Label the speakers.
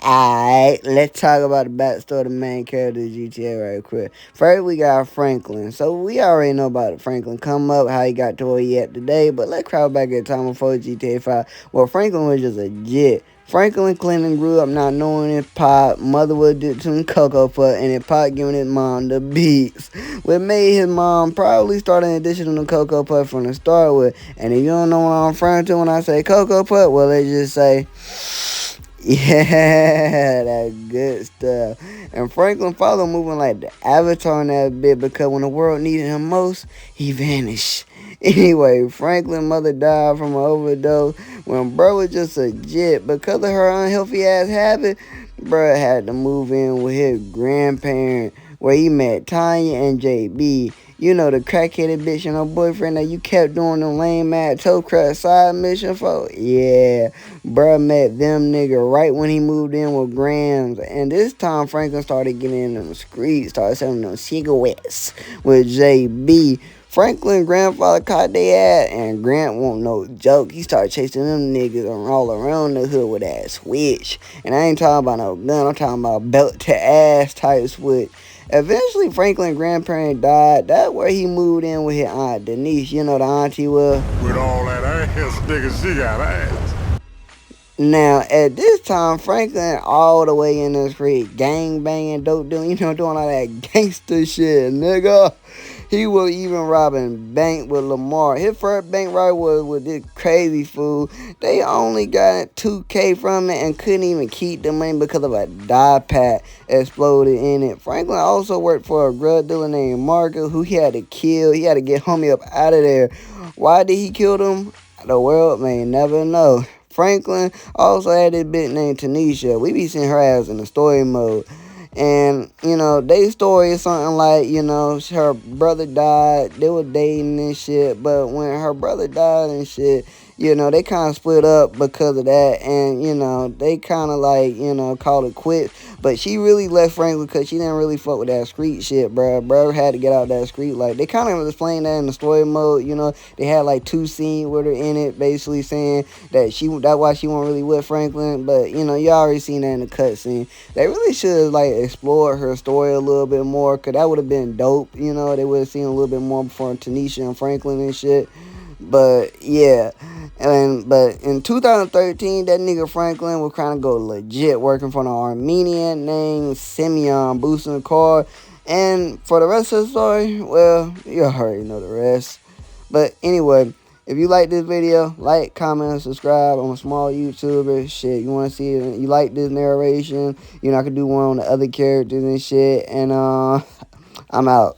Speaker 1: Alright, let's talk about the backstory of the main character of GTA right quick. First, we got Franklin. So, we already know about Franklin come up, how he got to where he at today, but let's crowd back at time before GTA 5. Well, Franklin was just a jet. Franklin Clinton grew up not knowing his pop. Mother would do some cocoa putt, and his pop giving his mom the beats. What made his mom probably start an addition to cocoa putt from the start with. And if you don't know what I'm referring to when I say cocoa putt, well, let's just say, yeah, that good stuff. And Franklin followed moving like the Avatar in that bit because when the world needed him most, he vanished. Anyway, Franklin's mother died from an overdose when bro was just a jet. Because of her unhealthy ass habit, bro had to move in with his grandparents where he met Tanya and JB. You know, the crackheaded bitch and her boyfriend that you kept doing them lame ass toe crack side mission for? Yeah, bruh met them nigga right when he moved in with Grams. And this time Franklin started getting in the streets, started selling them cigarettes with JB. Franklin grandfather caught their ass, and Grant won't no joke. He started chasing them niggas all around the hood with that switch. And I ain't talking about no gun, I'm talking about belt to ass type switch. Eventually, Franklin's grandparents died. That's where he moved in with his aunt Denise. You know the auntie was.
Speaker 2: With all that ass, nigga, she got ass.
Speaker 1: Now, at this time, Franklin all the way in the street, gang banging, dope doing, doing all that gangster shit, nigga. He was even robbing bank with Lamar. His first bank robbery was with this crazy fool. They only got $2K from it and couldn't even keep the money because of a dye pack exploded in it. Franklin also worked for a drug dealer named Marcus who he had to kill. He had to get homie up out of there. Why did he kill them? The world may never know. Franklin also had this bitch named Tanisha. We be seeing her ass in the story mode. And, their story is something like, her brother died. They were dating and shit. But when her brother died and shit, they kind of split up because of that. And, they kind of like, called it quits. But she really left Franklin because she didn't really fuck with that street shit, bro. Bro had to get out that street life. They kind of explained that in the story mode. They had like 2 scenes with her in it, basically saying that that's why she wasn't really with Franklin. But, you already seen that in the cutscene. They really should like explore her story a little bit more, because that would have been dope. They would have seen a little bit more before Tanisha and Franklin and shit. But yeah, but in 2013, that nigga Franklin was trying to go legit, working for an Armenian named Simeon, boosting the car. And for the rest of the story, well, you already know the rest. But anyway, if you like this video, like, comment, and subscribe. I'm a small YouTuber. Shit, you want to see it? You like this narration? I could do one on the other characters and shit. And I'm out.